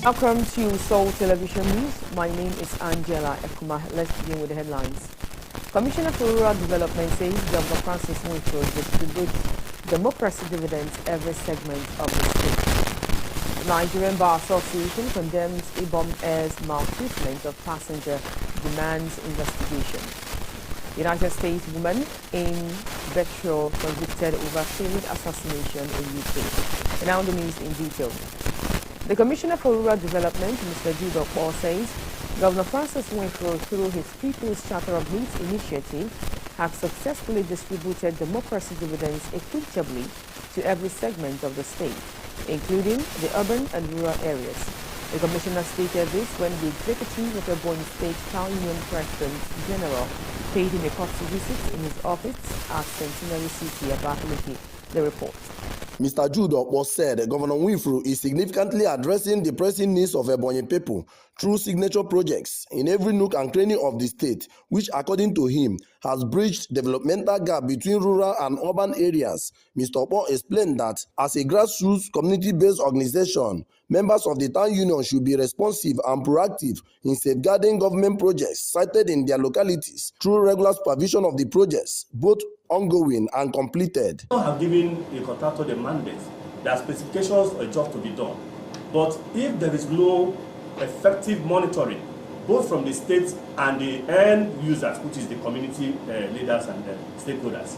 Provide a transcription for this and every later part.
Welcome to Seoul Television News. My name is Angela Ekuma. Let's begin with the headlines. Commissioner for Rural Development says Governor Francis Nwifuru distributes democracy dividends every segment of the state. The Nigerian Bar Association condemns Ebonyi's maltreatment of passenger demands investigation. United States woman in Betro convicted over failed assassination in UK. And now the news in detail. The Commissioner for Rural Development, Mr. Jude Okpo, says Governor Francis Nwifuru, through his People's Charter of Needs initiative, has successfully distributed democracy dividends equitably to every segment of the state, including the urban and rural areas. The Commissioner stated this when the executive of Ebonyi State Town Union President General paid him a courtesy visit in his office at Centenary City, Abakaliki. The report. Mr. Jude Okpo said Governor Nwifuru is significantly addressing the pressing needs of Ebonyi people through signature projects in every nook and cranny of the state, which, according to him, has bridged developmental gap between rural and urban areas. Mr. Okpo explained that as a grassroots community-based organization, members of the town union should be responsive and proactive in safeguarding government projects cited in their localities through regular supervision of the projects, both ongoing and completed. We have given a contractor the mandate. There are specifications or jobs to be done. But if there is no effective monitoring, both from the state and the end users, which is the community leaders and stakeholders,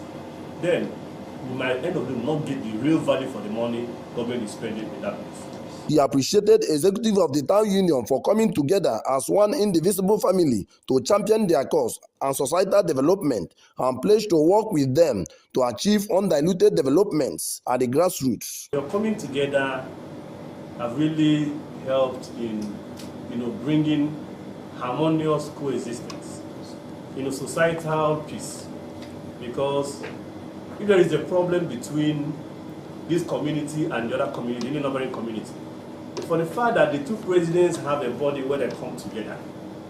then we might end up not get the real value for the money government is spending in that place. He appreciated executive of the town union for coming together as one indivisible family to champion their cause and societal development, and pledged to work with them to achieve undiluted developments at the grassroots. Your coming together have really helped in bringing harmonious coexistence, societal peace. Because if there is a problem between this community and the other community, the neighboring community, for the fact that the two presidents have a body where they come together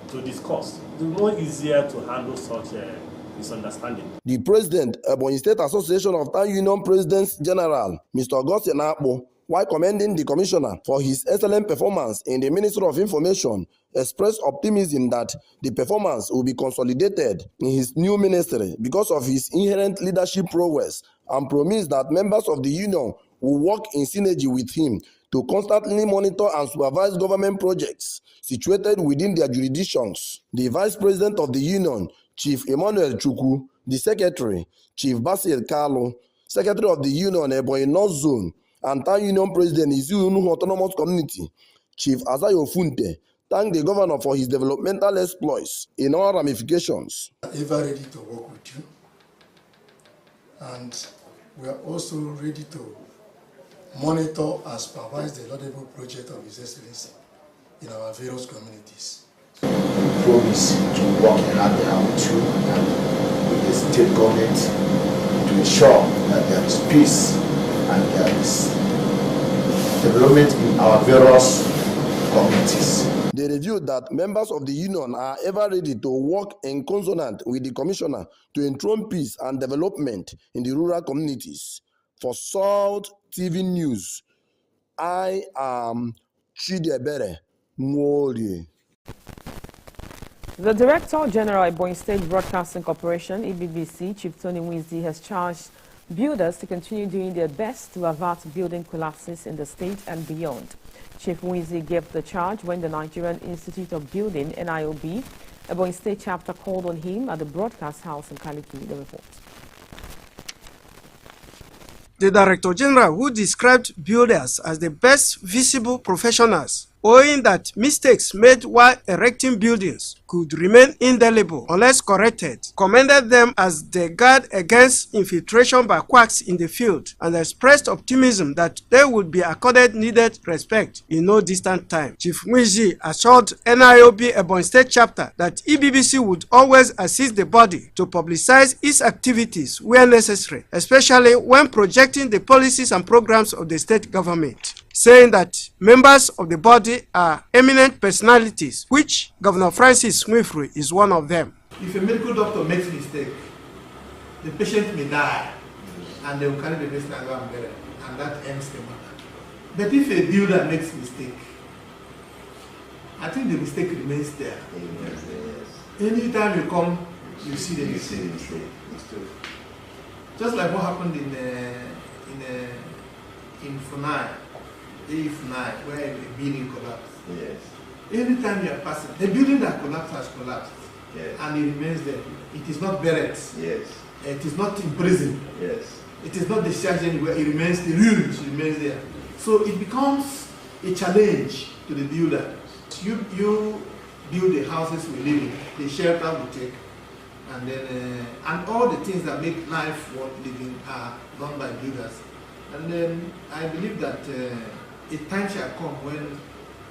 to discuss, it's more easier to handle such a misunderstanding. The president, Ebonyi State Association of Town Union Presidents General, Mr. Augustine Akpo, while commending the commissioner for his excellent performance in the Ministry of Information, expressed optimism that the performance will be consolidated in his new ministry because of his inherent leadership prowess, and promised that members of the union will work in synergy with him to constantly monitor and supervise government projects situated within their jurisdictions. The Vice President of the Union, Chief Emmanuel Chukwu, the Secretary, Chief Basil Kalu, Secretary of the Union, Ebonyi North Zone, and Town Union President Iziunu Autonomous Community, Chief Azayo Funte, thanked the Governor for his developmental exploits in all ramifications. Ever ready to work with you, and we are also ready to monitor and supervise the laudable project of His Excellency in our various communities. We promise to work hand in hand with you and with the state government to ensure that there is peace and there is development in our various communities. They revealed that members of the union are ever ready to work in consonant with the commissioner to enthrone peace and development in the rural communities. For Salt TV News, I am Chidiebere Nwori. The Director General Ebonyi State Broadcasting Corporation, EBBC, Chief Tony Nwifuru, has charged builders to continue doing their best to avert building collapses in the state and beyond. Chief Nwifuru gave the charge when the Nigerian Institute of Building, NIOB, Ebonyi State chapter called on him at the broadcast house in Kaliki. The report. The Director General, who described builders as the best visible professionals, owing that mistakes made while erecting buildings could remain indelible unless corrected, commended them as they guard against infiltration by quacks in the field, and expressed optimism that they would be accorded needed respect in no distant time. Chief Nwifuru assured NIOB Ebonyi State Chapter that EBBC would always assist the body to publicize its activities where necessary, especially when projecting the policies and programs of the state government, saying that members of the body are eminent personalities, which Governor Francis Nwifuru is one of them. If a medical doctor makes a mistake, the patient may die, and they will carry the mistake and go and bury it, and that ends the matter. But if a builder makes a mistake, I think the mistake remains there. Anytime you come, you see the mistake. Just like what happened in Funai, where the building collapsed. Yes. Anytime you are passing, the building that collapsed has collapsed. Yes. And it remains there. It is not buried. Yes. It is not in prison. Yes. It is not discharged anywhere. It remains, the ruins remains there. So it becomes a challenge to the builder. You build the houses we live in, the shelter we take, and then and all the things that make life worth living are done by builders. And then I believe that a time shall come when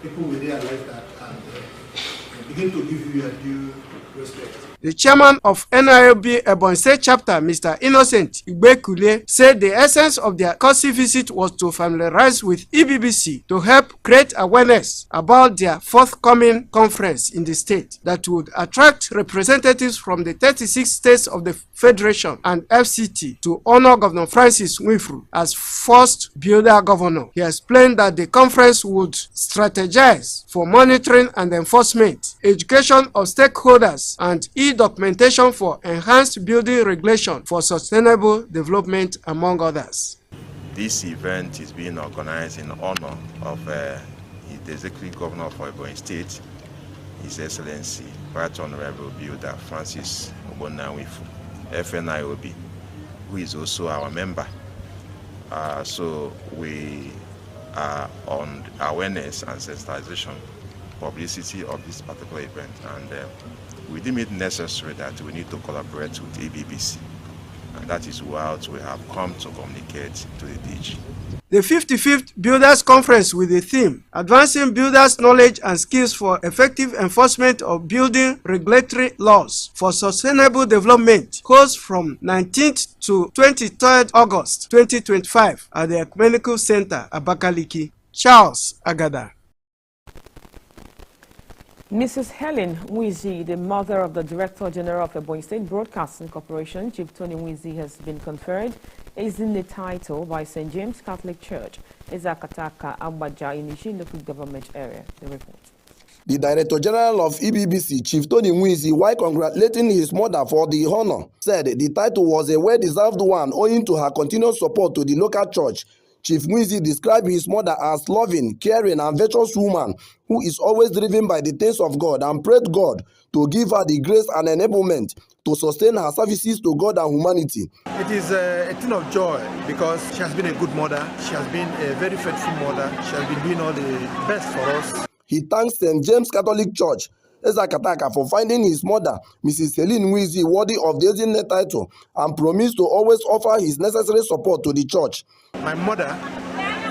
people will realize that and begin to give you your due respect. The chairman of NIOB Ebonyi State Chapter, Mr. Innocent Igbekule, said the essence of their courtesy visit was to familiarize with EBBC to help create awareness about their forthcoming conference in the state that would attract representatives from the 36 states of the Federation and FCT to honor Governor Francis Nwifuru as first builder governor. He explained that the conference would strategize for monitoring and enforcement, education of stakeholders, and documentation for enhanced building regulation for sustainable development, among others. This event is being organized in honor of the Executive Governor for Ebonyi State, His Excellency, Right Honorable Builder Francis Nwifuru, FNIOB, who is also our member. So we are on awareness and sensitization, publicity of this particular event, and we deem it necessary that we need to collaborate with EBBC, and that is what we have come to communicate to the DG. The 55th Builders Conference with the theme, Advancing Builders' Knowledge and Skills for Effective Enforcement of Building Regulatory Laws for Sustainable Development, holds from 19th to 23rd August 2025 at the Ecumenical Center, Abakaliki. Charles Agada. Mrs. Helen Wizi, the mother of the Director General of Ebonyi State Broadcasting Corporation, Chief Tony Wizi, has been conferred the title by St. James Catholic Church, Ezakataka, Ambaja, in the local government area. The report. The Director General of EBBC, Chief Tony Wizi, while congratulating his mother for the honor, said the title was a well-deserved one owing to her continuous support to the local church. Chief Wizi described his mother as loving, caring, and virtuous woman who is always driven by the things of God, and prayed God to give her the grace and enablement to sustain her services to God and humanity. It is a thing of joy because she has been a good mother. She has been a very faithful mother. She has been doing all the best for us. He thanks St. James Catholic Church, Ezakataka, for finding his mother, Mrs. Helen Wizi, worthy of the Ezinne title, and promised to always offer his necessary support to the church. My mother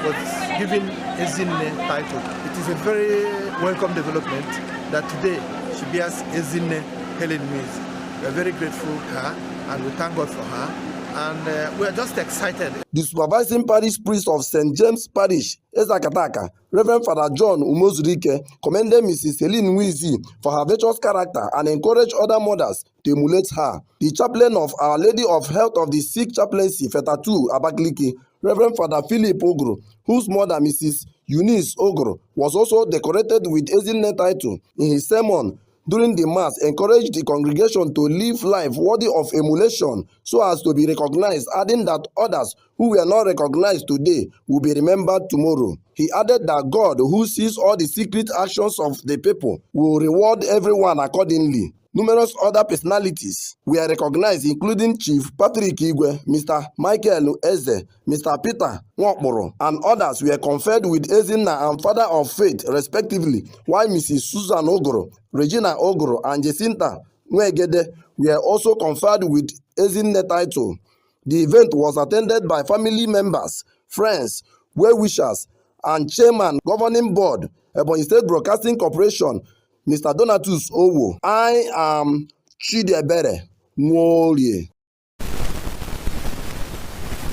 was given Ezinne title. It is a very welcome development that today she bears Ezinne Helen Wizi. We are very grateful to her and we thank God for her. And we are just excited. The supervising parish priest of St. James Parish, Ezakataka, Reverend Father John Umozurike, commended Mrs. Helen Wizi for her virtuous character and encouraged other mothers to emulate her. The chaplain of Our Lady of Health of the Sick Chaplaincy, Fetatu, Abakaliki, Reverend Father Philip Ogro, whose mother, Mrs. Eunice Ogro, was also decorated with Ezinne title, in his sermon during the Mass, encouraged the congregation to live life worthy of emulation so as to be recognized, adding that others who were not recognized today will be remembered tomorrow. He added that God, who sees all the secret actions of the people, will reward everyone accordingly. Numerous other personalities were recognized, including Chief Patrick Igwe, Mr. Michael Eze, Mr. Peter Nwokporo, and others were conferred with Ezinna and Father of Faith, respectively, while Mrs. Susan Ogoro, Regina Ogoro, and Jacinta Nwegede were also conferred with Ezinne title. The event was attended by family members, friends, well-wishers, and Chairman, Governing Board, Ebonyi State Broadcasting Corporation, Mr. Donatus Owo. I am Chidiebere Nwolie.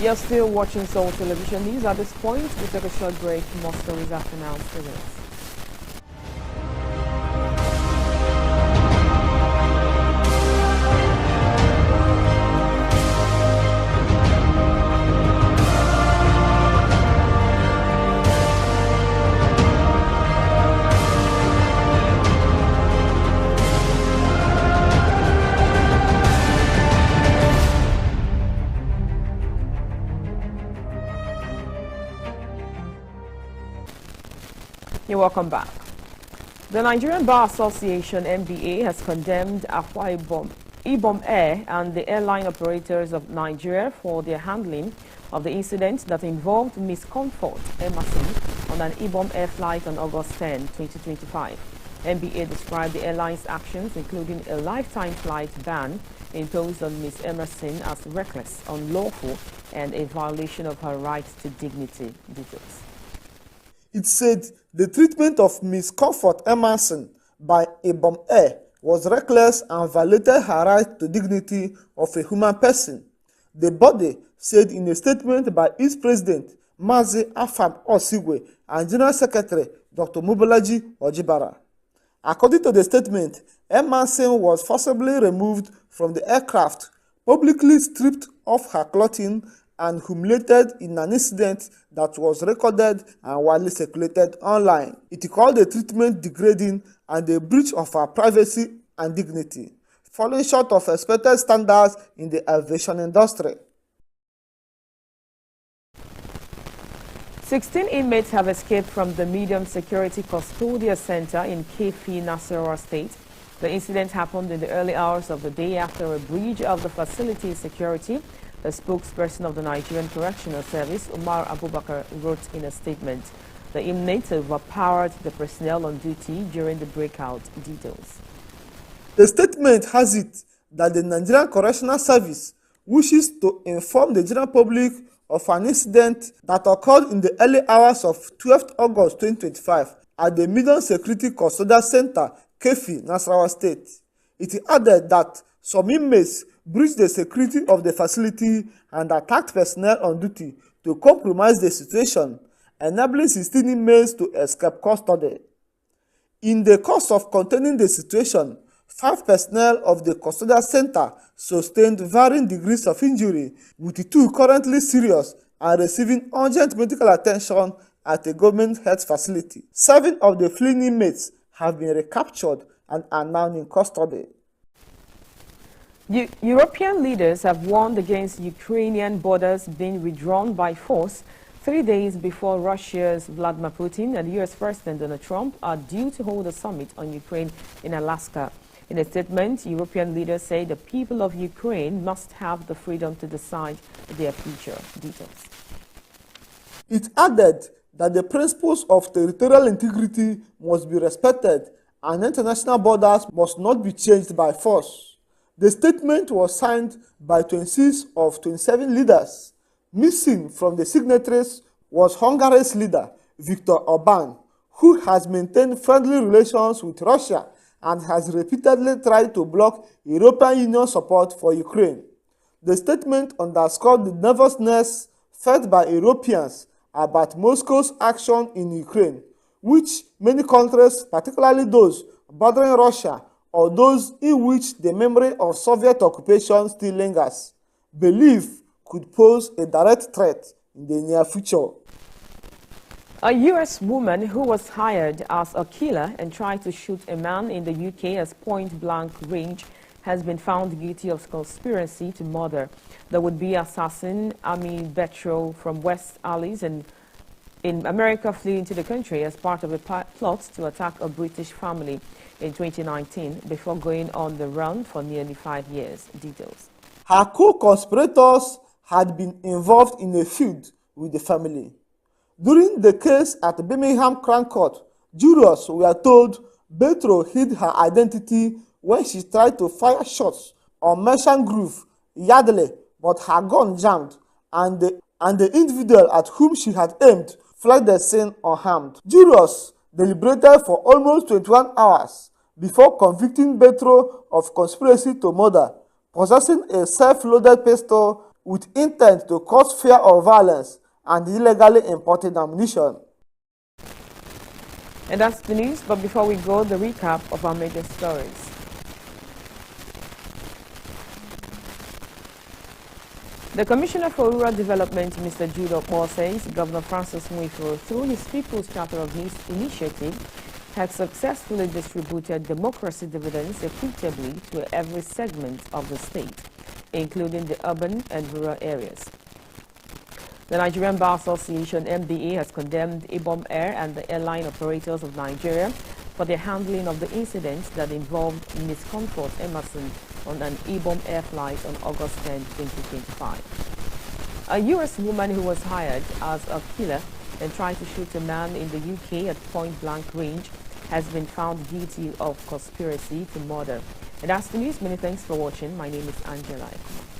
You're still watching Soul Television News. At this point, we take a short break. More stories after now. Stay with us. You're welcome back. The Nigerian Bar Association (NBA) has condemned Akwa Ibom Air and the airline operators of Nigeria for their handling of the incident that involved Miss Comfort Emerson on an Ibom Air flight on August 10, 2025. NBA described the airline's actions, including a lifetime flight ban imposed on Miss Emerson, as reckless, unlawful, and a violation of her right to dignity. Details. It said the treatment of Miss Comfort Emerson by Ebonyi Air was reckless and violated her right to dignity of a human person. The body said in a statement by its president, Mazi Afam Osigwe, and General Secretary, Dr. Mobolaji Ojibara. According to the statement, Emerson was forcibly removed from the aircraft, publicly stripped of her clothing, and humiliated in an incident that was recorded and widely circulated online. It called the treatment degrading and a breach of her privacy and dignity, falling short of expected standards in the aviation industry. 16 inmates have escaped from the medium security custodial center in Kefi, Nasarawa State. The incident happened in the early hours of the day after a breach of the facility's security. The spokesperson of the Nigerian Correctional Service, Umar Abubakar, wrote in a statement, the inmates overpowered the personnel on duty during the breakout. Details. The statement has it that the Nigerian Correctional Service wishes to inform the general public of an incident that occurred in the early hours of 12th August 2025 at the Medium Security Custodial Center, Kefi, Nasarawa State. It added that some inmates breached the security of the facility and attacked personnel on duty to compromise the situation, enabling 16 inmates to escape custody. In the course of containing the situation, 5 personnel of the custodial center sustained varying degrees of injury, with 2 currently serious and receiving urgent medical attention at a government health facility. 7 of the fleeing inmates have been recaptured and are now in custody. European leaders have warned against Ukrainian borders being withdrawn by force 3 days before Russia's Vladimir Putin and US President Donald Trump are due to hold a summit on Ukraine in Alaska. In a statement, European leaders say the people of Ukraine must have the freedom to decide their future. Details. It added that the principles of territorial integrity must be respected and international borders must not be changed by force. The statement was signed by 26 of 27 leaders. Missing from the signatories was Hungary's leader, Viktor Orban, who has maintained friendly relations with Russia and has repeatedly tried to block European Union support for Ukraine. The statement underscored the nervousness felt by Europeans about Moscow's action in Ukraine, which many countries, particularly those bordering Russia or those in which the memory of Soviet occupation still lingers, believe could pose a direct threat in the near future. A U.S. woman who was hired as a killer and tried to shoot a man in the UK at point-blank range has been found guilty of conspiracy to murder the would-be assassin Amy Betro from West Alice in America, flew into the country as part of a plot to attack a British family in 2019 before going on the run for nearly 5 years. Details. Her co-conspirators had been involved in a feud with the family. During the case at Birmingham Crown Court, jurors were told Betro hid her identity when she tried to fire shots on Merchant Grove, Yardley, but her gun jammed, and the individual at whom she had aimed fled the scene unharmed. Jurors deliberated for almost 21 hours before convicting Betro of conspiracy to murder, possessing a self-loaded pistol with intent to cause fear of violence, and illegally imported ammunition. And that's the news, but before we go, the recap of our major stories. The Commissioner for Rural Development, Mr. Jude Okpor, says Governor Francis Nwifuru, through his People's Charter of Needs initiative, has successfully distributed democracy dividends equitably to every segment of the state, including the urban and rural areas. The Nigerian Bar Association, NBA, has condemned Ebonyi Air and the Airline Operators of Nigeria for their handling of the incident that involved Ms. Comfort Emerson on an Ebonyi Air flight on August 10, 2025. A U.S. woman who was hired as a killer and tried to shoot a man in the UK at point-blank range has been found guilty of conspiracy to murder. And that's the news. Many thanks for watching. My name is Angela Ekuma.